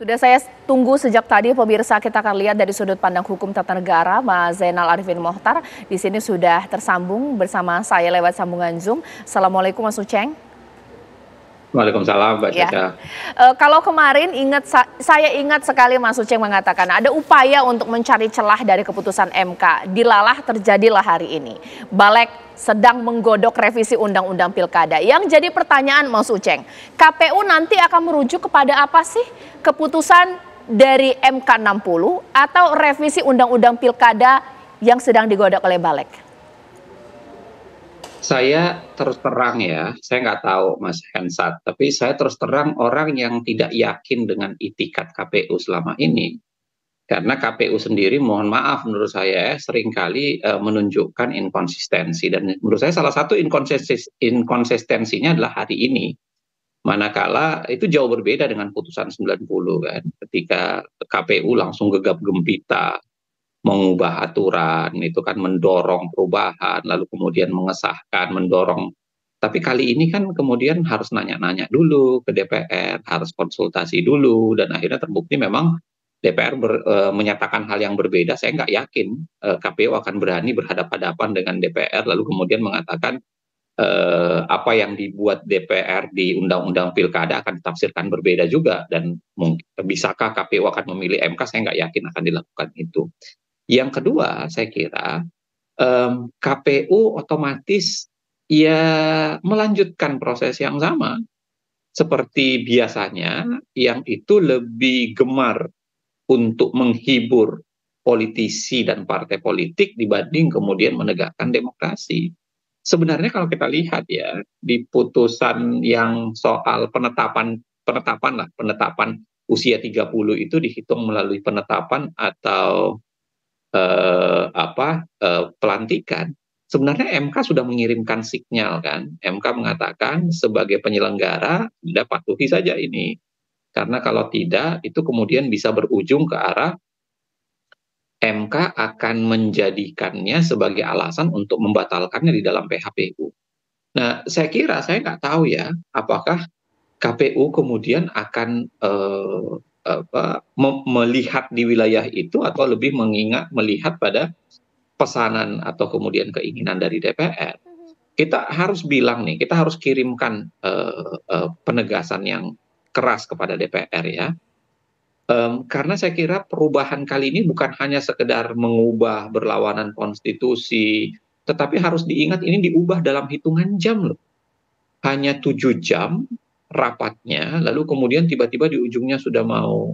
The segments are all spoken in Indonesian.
Sudah saya tunggu sejak tadi pemirsa, kita akan lihat dari sudut pandang hukum tata negara. Mas Zainal Arifin Mohtar di sini sudah tersambung bersama saya lewat sambungan Zoom. Assalamualaikum Mas Uceng. Waalaikumsalam Mbak Ya, Caca. kalau kemarin saya ingat sekali Mas Uceng mengatakan ada upaya untuk mencari celah dari keputusan MK. Dilalah terjadilah hari ini. Balik sedang menggodok revisi Undang-Undang Pilkada. Yang jadi pertanyaan Mas Uceng, KPU nanti akan merujuk kepada apa sih? Keputusan dari MK 60 atau revisi Undang-Undang Pilkada yang sedang digodok oleh Balik? Saya terus terang ya, saya nggak tahu Mas Hensat, tapi saya terus terang orang yang tidak yakin dengan itikat KPU selama ini. Karena KPU sendiri, mohon maaf menurut saya, seringkali menunjukkan inkonsistensi. Dan menurut saya salah satu inkonsistensinya adalah hari ini. Manakala itu jauh berbeda dengan putusan 90 kan, ketika KPU langsung gegap gempita mengubah aturan, itu kan mendorong perubahan, lalu kemudian mengesahkan, mendorong. Tapi kali ini kan kemudian harus nanya-nanya dulu ke DPR, harus konsultasi dulu, dan akhirnya terbukti memang DPR menyatakan hal yang berbeda. Saya nggak yakin KPU akan berani berhadapan-hadapan dengan DPR, lalu kemudian mengatakan apa yang dibuat DPR di Undang-Undang Pilkada akan ditafsirkan berbeda juga, dan mungkin bisakah KPU akan memilih MK? Saya nggak yakin akan dilakukan itu. Yang kedua, saya kira KPU otomatis ya melanjutkan proses yang sama seperti biasanya, yang itu lebih gemar untuk menghibur politisi dan partai politik dibanding kemudian menegakkan demokrasi. Sebenarnya kalau kita lihat ya di putusan yang soal penetapan usia 30 itu dihitung melalui penetapan atau pelantikan. Sebenarnya MK sudah mengirimkan sinyal kan. MK mengatakan sebagai penyelenggara Anda patuhi saja ini. Karena kalau tidak itu kemudian bisa berujung ke arah MK akan menjadikannya sebagai alasan untuk membatalkannya di dalam PHPU. Nah, saya kira, saya nggak tahu ya, apakah KPU kemudian akan melihat di wilayah itu atau lebih melihat pada pesanan atau kemudian keinginan dari DPR. Kita harus bilang nih, kita harus kirimkan penegasan yang keras kepada DPR ya. Karena saya kira perubahan kali ini bukan hanya sekedar mengubah berlawanan konstitusi, tetapi harus diingat ini diubah dalam hitungan jam loh. Hanya 7 jam rapatnya, lalu kemudian tiba-tiba di ujungnya sudah mau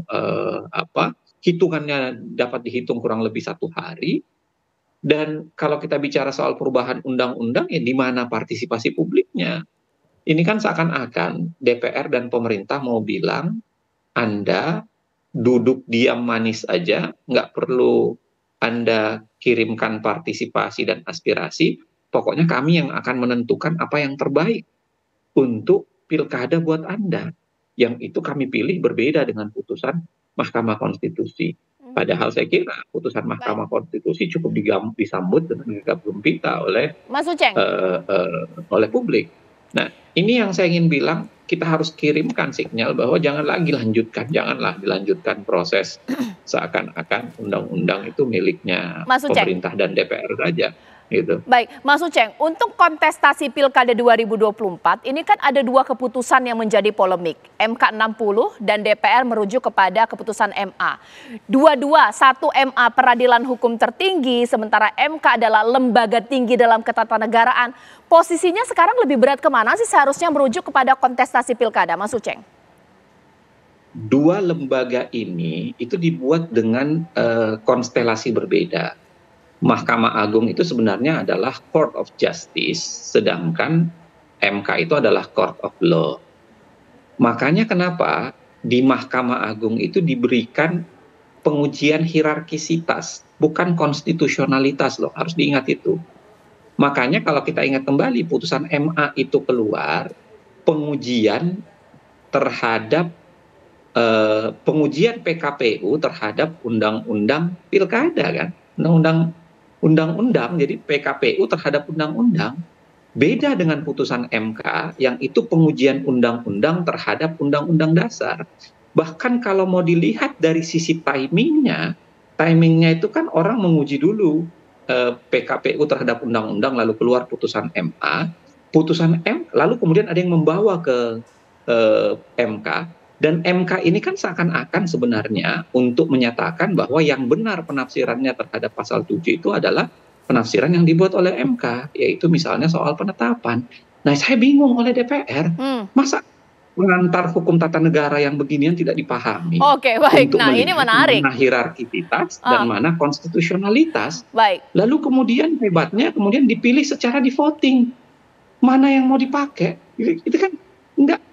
hitungannya dapat dihitung kurang lebih 1 hari. Dan kalau kita bicara soal perubahan undang-undang, ya di mana partisipasi publiknya? Ini kan seakan-akan DPR dan pemerintah mau bilang, Anda duduk diam manis aja, nggak perlu Anda kirimkan partisipasi dan aspirasi, pokoknya kami yang akan menentukan apa yang terbaik untuk pilkada buat Anda. Yang itu kami pilih berbeda dengan putusan Mahkamah Konstitusi. Padahal saya kira putusan Mahkamah Konstitusi cukup disambut dengan gegap gempita oleh Mas Uceng. Oleh publik. Nah, ini yang saya ingin bilang, kita harus kirimkan sinyal bahwa janganlah dilanjutkan proses seakan-akan undang-undang itu miliknya pemerintah dan DPR saja. Gitu. Baik, Mas Uceng, untuk kontestasi Pilkada 2024, ini kan ada 2 keputusan yang menjadi polemik. MK 60 dan DPR merujuk kepada keputusan MA. Dua-dua, satu MA peradilan hukum tertinggi, sementara MK adalah lembaga tinggi dalam ketatanegaraan. Posisinya sekarang lebih berat kemana sih seharusnya merujuk kepada kontestasi Pilkada, Mas Uceng? 2 lembaga ini itu dibuat dengan konstelasi berbeda. Mahkamah Agung itu sebenarnya adalah Court of Justice, sedangkan MK itu adalah Court of Law. Makanya kenapa di Mahkamah Agung itu diberikan pengujian hierarkisitas, bukan konstitusionalitas loh, harus diingat itu. Makanya kalau kita ingat kembali putusan MA itu keluar, pengujian terhadap pengujian PKPU terhadap undang-undang pilkada kan, undang-undang, jadi PKPU terhadap undang-undang. Beda dengan putusan MK yang itu pengujian undang-undang terhadap undang-undang dasar. Bahkan kalau mau dilihat dari sisi timingnya itu kan orang menguji dulu PKPU terhadap undang-undang, lalu keluar putusan MA, lalu kemudian ada yang membawa ke MK, dan MK ini kan seakan-akan sebenarnya untuk menyatakan bahwa yang benar penafsirannya terhadap pasal 7 itu adalah penafsiran yang dibuat oleh MK, yaitu misalnya soal penetapan. Nah, saya bingung oleh DPR, masa mengantar hukum tata negara yang beginian tidak dipahami Oke, baik. untuk Nah, ini melihat menarik. mana hierarkitas dan Ah, mana konstitusionalitas. baik. Lalu kemudian hebatnya kemudian dipilih secara di voting. Mana yang mau dipakai? Itu kan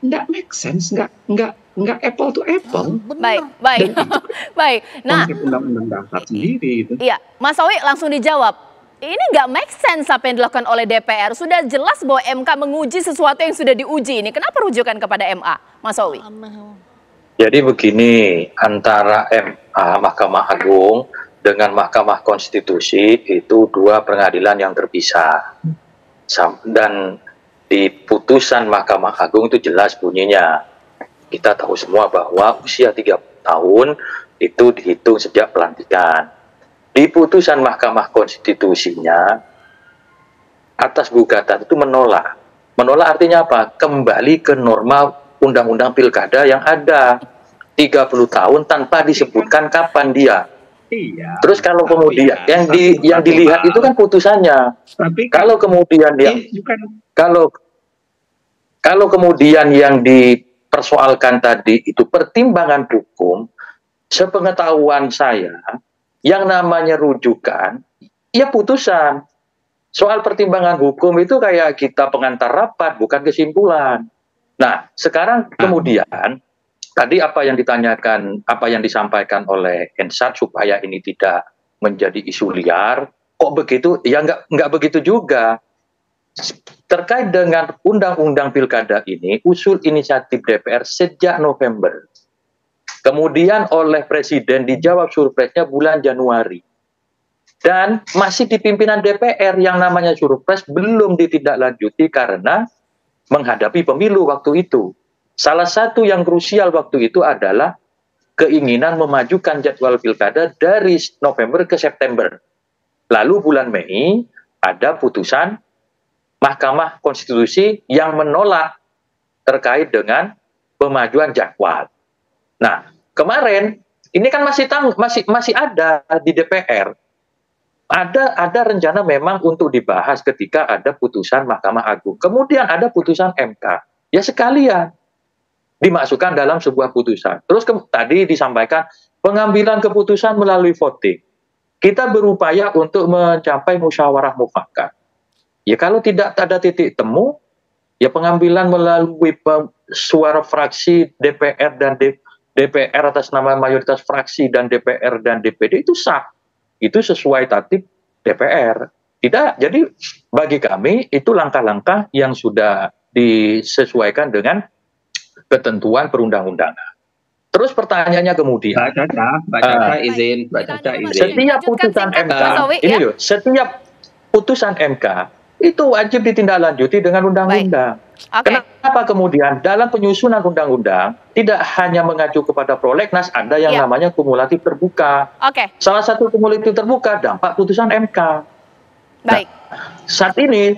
nggak make sense, nggak apple to apple. Baik, baik. Dan itu Baik. Nah, konsep undang-undang dasar sendiri itu. iya, Mas Sawi langsung dijawab. Ini nggak make sense apa yang dilakukan oleh DPR. Sudah jelas bahwa MK menguji sesuatu yang sudah diuji. Ini kenapa rujukan kepada MA, Mas Sawi? Jadi begini, antara MA, Mahkamah Agung, dengan Mahkamah Konstitusi itu dua pengadilan yang terpisah. Dan di putusan Mahkamah Agung itu jelas bunyinya. Kita tahu semua bahwa usia 30 tahun itu dihitung sejak pelantikan. Di putusan Mahkamah Konstitusinya, atas gugatan itu menolak. Menolak artinya apa? Kembali ke norma undang-undang pilkada yang ada 30 tahun tanpa disebutkan kapan dia. Iya. Terus kalau kemudian yang dilihat itu kan putusannya. Tapi kalau kemudian kalau kemudian yang dipersoalkan tadi itu pertimbangan hukum, sepengetahuan saya yang namanya rujukan ya putusan. Soal pertimbangan hukum itu kayak kita pengantar rapat, bukan kesimpulan. Nah, sekarang kemudian tadi apa yang ditanyakan, apa yang disampaikan oleh Ensat supaya ini tidak menjadi isu liar, kok begitu? Ya nggak begitu juga. Terkait dengan undang-undang pilkada ini, usul inisiatif DPR sejak November. Kemudian oleh Presiden dijawab surpresnya bulan Januari. Dan masih di pimpinan DPR yang namanya surpres belum ditindaklanjuti karena menghadapi pemilu waktu itu. Salah satu yang krusial waktu itu adalah keinginan memajukan jadwal pilkada dari November ke September. Lalu bulan Mei ada putusan Mahkamah Konstitusi yang menolak terkait dengan pemajuan jadwal. Nah, kemarin ini kan masih ada di DPR. Ada rencana memang untuk dibahas ketika ada putusan Mahkamah Agung. Kemudian ada putusan MK. Ya sekalian dimasukkan dalam sebuah putusan. Terus tadi disampaikan pengambilan keputusan melalui voting. Kita berupaya untuk mencapai musyawarah mufakat. Ya kalau tidak ada titik temu, ya pengambilan melalui suara fraksi DPR dan DPR atas nama mayoritas fraksi dan DPR dan DPD itu sah. Itu sesuai tatib DPR. Tidak, jadi bagi kami itu langkah-langkah yang sudah disesuaikan dengan ketentuan perundang-undangan. Terus pertanyaannya kemudian, Mbak Caca izin. Setiap putusan MK, ini loh, setiap putusan MK itu wajib ditindaklanjuti dengan undang-undang. Kenapa kemudian dalam penyusunan undang-undang tidak hanya mengacu kepada prolegnas, ada yang namanya kumulatif terbuka. Salah satu kumulatif terbuka dampak putusan MK. Baik. Nah, saat ini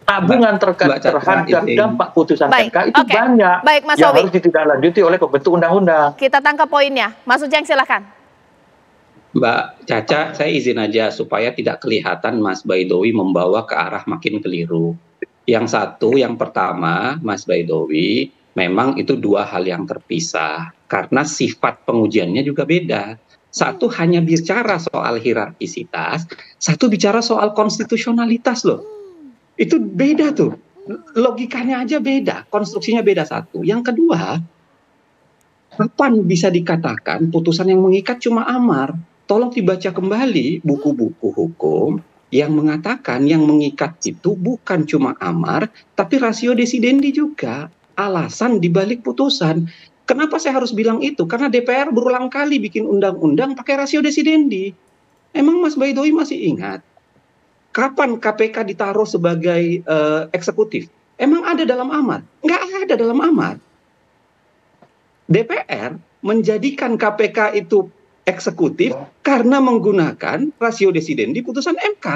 tabungan terhadap dampak putusan MK itu banyak yang harus ditindaklanjuti oleh pembentuk undang-undang. Kita tangkap poinnya. Mas Ujang silakan. Mbak Caca, saya izin aja supaya tidak kelihatan Mas Baidowi membawa ke arah makin keliru. Yang satu, yang pertama, Mas Baidowi, memang itu dua hal yang terpisah. Karena sifat pengujiannya juga beda. Satu hanya bicara soal hierarkisitas, satu bicara soal konstitusionalitas loh. Itu beda tuh. Logikanya aja beda, konstruksinya beda satu. Yang kedua, kapan bisa dikatakan putusan yang mengikat cuma amar? Tolong dibaca kembali buku-buku hukum yang mengatakan yang mengikat itu bukan cuma amar, tapi ratio desidendi juga. Alasan dibalik putusan. Kenapa saya harus bilang itu? Karena DPR berulang kali bikin undang-undang pakai ratio desidendi. Emang Mas Baidowi masih ingat? Kapan KPK ditaruh sebagai eksekutif? Emang ada dalam amar? Nggak ada dalam amar. DPR menjadikan KPK itu eksekutif karena menggunakan rasio desidendi putusan MK.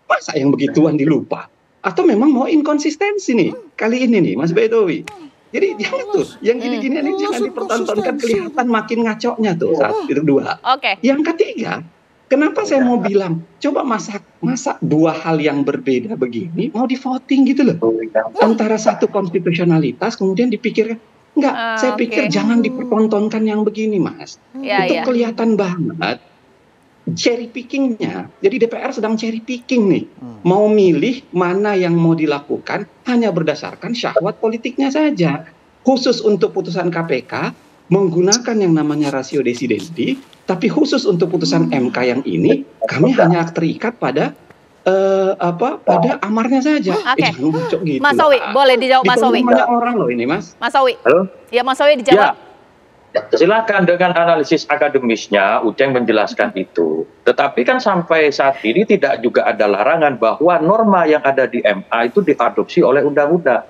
Masa yang begituan dilupa? Atau memang mau inkonsistensi nih kali ini nih Mas Bedowi? Jadi jangan tuh, yang gini-gini ini jangan dipertontonkan, kelihatan makin ngacoknya tuh. Itu dua. Yang ketiga, kenapa saya mau bilang, coba masa dua hal yang berbeda begini mau di voting gitu loh. Antara satu konstitusionalitas kemudian dipikirkan, enggak, saya pikir jangan dipertontonkan yang begini Mas. Itu kelihatan banget cherry pickingnya. Jadi DPR sedang cherry picking nih. Mau milih mana yang mau dilakukan hanya berdasarkan syahwat politiknya saja. Khusus untuk putusan KPK menggunakan yang namanya rasio desidendi, tapi khusus untuk putusan MK yang ini kami hanya terikat pada pada amarnya saja. Gitu Mas Owi, boleh dijawab Mas Owi. Banyak orang loh ini Mas. Mas Owi. Halo? Ya Mas Owi dijawab. Ya. Silakan dengan analisis akademisnya Uceng menjelaskan itu. Tetapi kan sampai saat ini tidak juga ada larangan bahwa norma yang ada di MA itu diadopsi oleh undang-undang.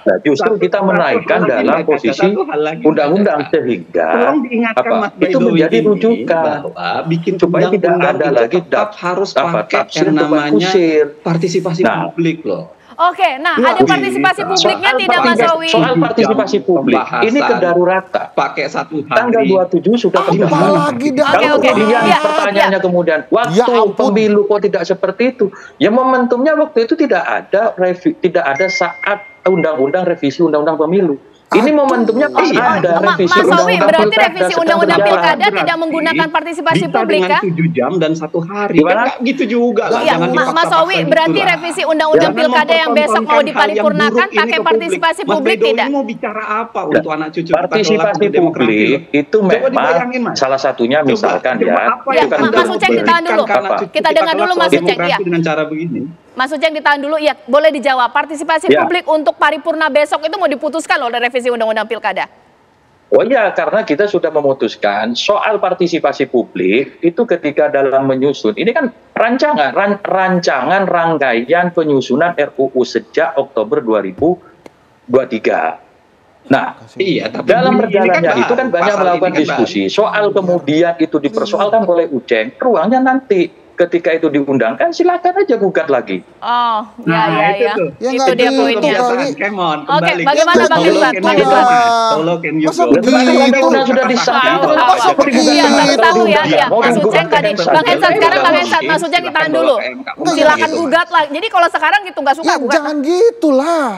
Nah, justru kita menaikkan dalam posisi undang-undang sehingga itu menjadi rujukan supaya tidak ada lagi harus pakai yang namanya partisipasi publik loh. Oke, nah ada partisipasi publiknya tidak Mas Owi? Soal partisipasi publik, ini kedaruratan. Pakai satu hari. Tanggal 27 sudah terbahas. Kalau kemudian pertanyaannya kemudian, waktu pemilu kok tidak seperti itu? Ya momentumnya waktu itu tidak ada saat undang-undang revisi undang-undang pemilu. Ini momentumnya pas ada revisi Mas Owi, berarti revisi undang-undang pilkada tidak menggunakan partisipasi publik kah? 7 jam dan 1 hari. Kan gitu juga lah. Ya, Mas Owi, berarti revisi undang-undang pilkada yang besok mau diparipurnakan pakai partisipasi publik tidak? Mas mau bicara apa untuk anak cucu? Partisipasi publik itu memang salah satunya misalkan ya. Mas Uceng ditahan dulu. Kita dengar dulu Mas Uceng. Dengan cara begini. Mas Uceng ditahan dulu, ya boleh dijawab. Partisipasi publik untuk paripurna besok itu mau diputuskan loh dari revisi undang-undang pilkada. Oh iya, karena kita sudah memutuskan soal partisipasi publik itu ketika dalam menyusun. Ini kan rancangan rangkaian penyusunan RUU sejak Oktober 2023. Nah, dalam perjalanannya itu kan banyak melakukan diskusi. Soal kemudian itu dipersoalkan oleh Uceng, ruangnya nanti. Ketika itu diundangkan, silakan aja gugat lagi. Oh, ya. Itu dia poinnya. Oke, bagaimana Bang Hensat? Masa begitu? Sudah disahkan. Iya, tahu ya. Mas Uceng tadi. Bang Hensat, sekarang Bang Hensat. Mas Uceng ditahan dulu. Silakan gugat lah. Jadi kalau sekarang gitu nggak suka gugat. Jangan gitulah.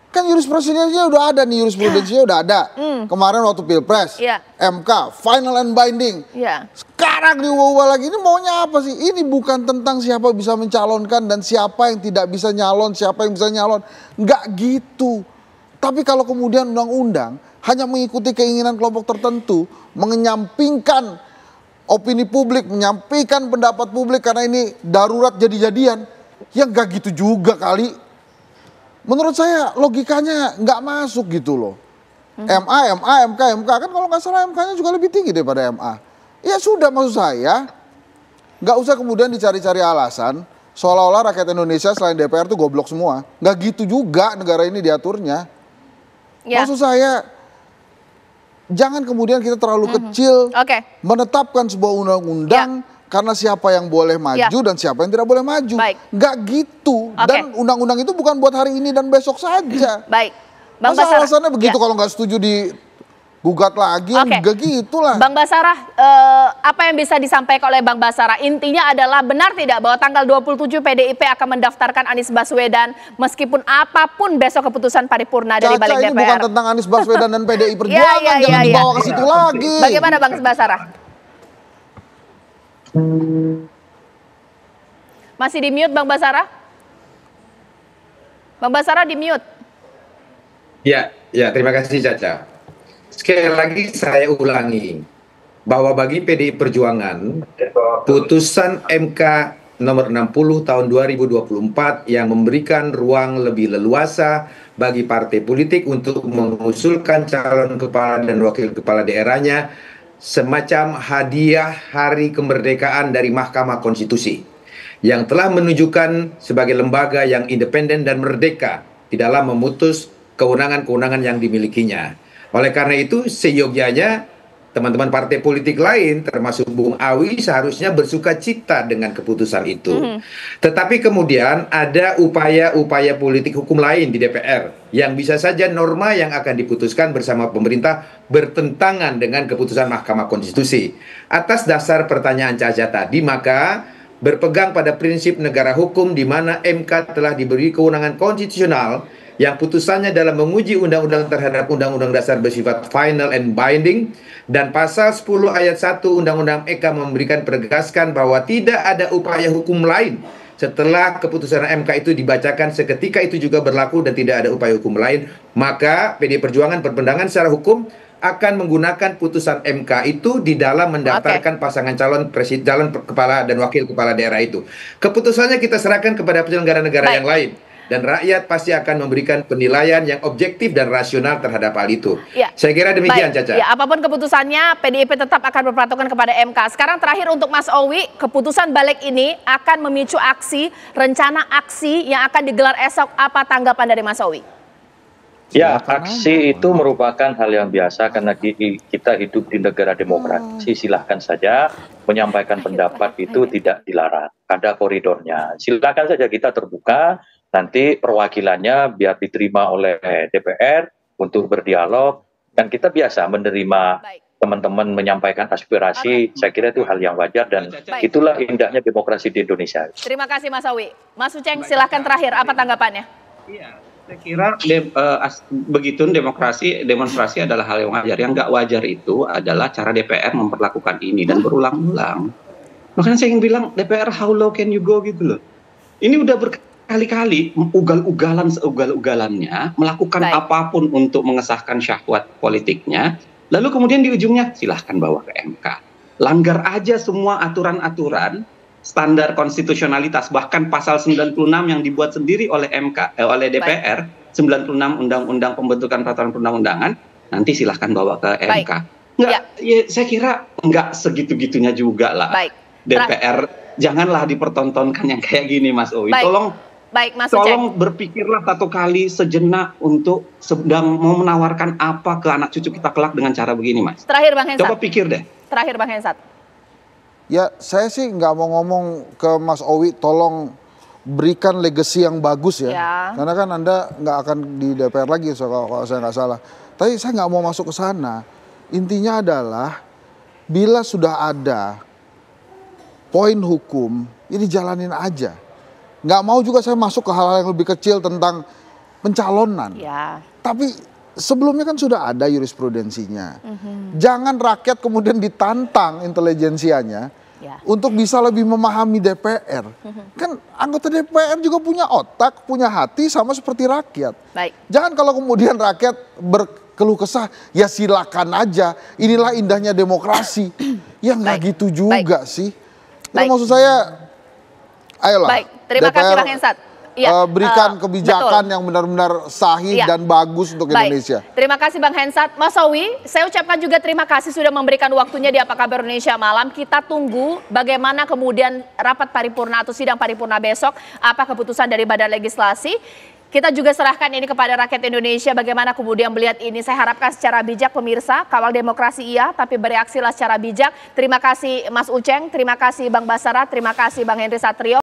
Kan jurisprudensinya udah ada nih, jurisprudensinya udah ada. Kemarin waktu Pilpres, MK, final and binding. Sekarang diubah-ubah lagi, ini maunya apa sih? Ini bukan tentang siapa bisa mencalonkan dan siapa yang tidak bisa nyalon, siapa yang bisa nyalon. Nggak gitu. Tapi kalau kemudian undang-undang hanya mengikuti keinginan kelompok tertentu, menyampingkan opini publik, menyampaikan pendapat publik karena ini darurat jadi-jadian, ya nggak gitu juga kali. Menurut saya logikanya nggak masuk gitu loh. MK kan kalau nggak salah MK-nya juga lebih tinggi daripada MA. Ya sudah, maksud saya nggak usah kemudian dicari-cari alasan seolah-olah rakyat Indonesia selain DPR tuh goblok semua. Nggak gitu juga negara ini diaturnya. Maksud saya jangan kemudian kita terlalu kecil menetapkan sebuah undang-undang karena siapa yang boleh maju dan siapa yang tidak boleh maju. Nggak gitu. Dan undang-undang itu bukan buat hari ini dan besok saja. Bang Masa alasannya begitu kalau nggak setuju digugat lagi, nggak gitulah. Bang Basarah, apa yang bisa disampaikan oleh Bang Basarah? Intinya adalah benar tidak bahwa tanggal 27 PDIP akan mendaftarkan Anies Baswedan meskipun apapun besok keputusan paripurna dari balik DPR. Ini bukan tentang Anies Baswedan dan PDI Perjuangan, jangan dibawa ke situ lagi. Bagaimana Bang Basarah? Masih di mute Bang Basarah? Bang Basarah di mute. Ya, terima kasih Caca. Sekali lagi saya ulangi bahwa bagi PDI Perjuangan putusan MK nomor 60 tahun 2024 yang memberikan ruang lebih leluasa bagi partai politik untuk mengusulkan calon kepala dan wakil kepala daerahnya semacam hadiah hari kemerdekaan dari Mahkamah Konstitusi yang telah menunjukkan sebagai lembaga yang independen dan merdeka di dalam memutus kewenangan-kewenangan yang dimilikinya. Oleh karena itu, seyogyanya teman-teman partai politik lain, termasuk Bung Awi, seharusnya bersuka cita dengan keputusan itu. Tetapi kemudian ada upaya-upaya politik hukum lain di DPR, yang bisa saja norma yang akan diputuskan bersama pemerintah bertentangan dengan keputusan Mahkamah Konstitusi. Atas dasar pertanyaan Caca tadi, maka berpegang pada prinsip negara hukum di mana MK telah diberi kewenangan konstitusional yang putusannya dalam menguji undang-undang terhadap undang-undang dasar bersifat final and binding, dan pasal 10 ayat 1 undang-undang EK memberikan penegasan bahwa tidak ada upaya hukum lain setelah keputusan MK itu dibacakan seketika itu juga berlaku dan tidak ada upaya hukum lain, maka PDI Perjuangan berpandangan secara hukum akan menggunakan putusan MK itu di dalam mendaftarkan pasangan calon kepala dan wakil kepala daerah itu. Keputusannya kita serahkan kepada penyelenggara negara yang lain. Dan rakyat pasti akan memberikan penilaian yang objektif dan rasional terhadap hal itu. Ya. Saya kira demikian, Caca. Ya, apapun keputusannya, PDIP tetap akan berpatokan kepada MK. Sekarang terakhir untuk Mas Owi, keputusan balik ini akan memicu aksi, rencana aksi yang akan digelar esok. Apa tanggapan dari Mas Owi? Ya, aksi itu merupakan hal yang biasa karena kita hidup di negara demokrasi. Silahkan saja menyampaikan pendapat itu tidak dilarang. Ada koridornya. Silahkan saja kita terbuka. Nanti perwakilannya biar diterima oleh DPR untuk berdialog, dan kita biasa menerima teman-teman menyampaikan aspirasi. Saya kira itu hal yang wajar dan itulah indahnya demokrasi di Indonesia. Terima kasih Mas Owi. Mas Uceng, silahkan terakhir, apa tanggapannya? Iya, saya kira begitu demonstrasi adalah hal yang wajar. Yang nggak wajar itu adalah cara DPR memperlakukan ini dan berulang-ulang. Makanya saya ingin bilang, DPR how low can you go gitu loh. Ini udah kali-kali ugal-ugalan seugal-ugalannya melakukan apapun untuk mengesahkan syahwat politiknya, lalu kemudian di ujungnya silahkan bawa ke MK. Langgar aja semua aturan-aturan standar konstitusionalitas, bahkan pasal 96 yang dibuat sendiri oleh oleh DPR, 96 Undang-Undang Pembentukan Peraturan Perundang-undangan, nanti silahkan bawa ke MK. Ya, saya kira nggak segitu-gitunya juga lah. DPR janganlah dipertontonkan yang kayak gini, Mas Owi. Tolong berpikirlah satu kali sejenak untuk sedang mau menawarkan apa ke anak cucu kita kelak dengan cara begini, Mas. Terakhir, Bang Hensat. Coba pikir deh. Terakhir, Bang Hensat. Ya, saya sih nggak mau ngomong ke Mas Owi, tolong berikan legacy yang bagus ya. Karena kan Anda nggak akan di DPR lagi, kalau saya nggak salah. Tapi saya nggak mau masuk ke sana. Intinya adalah, bila sudah ada poin hukum, ini jalanin aja. Nggak mau juga saya masuk ke hal-hal yang lebih kecil tentang pencalonan. Tapi sebelumnya kan sudah ada jurisprudensinya. Jangan rakyat kemudian ditantang intelijensianya untuk bisa lebih memahami DPR. Kan anggota DPR juga punya otak, punya hati sama seperti rakyat. Jangan kalau kemudian rakyat berkeluh kesah, ya silakan aja. Inilah indahnya demokrasi. Ya nggak gitu juga sih. Maksud saya, ayolah. Terima kasih Bang Hensat. Berikan kebijakan yang benar-benar sahih dan bagus untuk Indonesia. Terima kasih Bang Hensat. Mas Owi, saya ucapkan juga terima kasih sudah memberikan waktunya di Apa Kabar Indonesia Malam. Kita tunggu bagaimana kemudian rapat paripurna atau sidang paripurna besok, apa keputusan dari Badan Legislasi. Kita juga serahkan ini kepada rakyat Indonesia bagaimana kemudian melihat ini. Saya harapkan secara bijak pemirsa, kawal demokrasi iya, tapi bereaksilah secara bijak. Terima kasih Mas Uceng, terima kasih Bang Basara, terima kasih Bang Henry Satrio.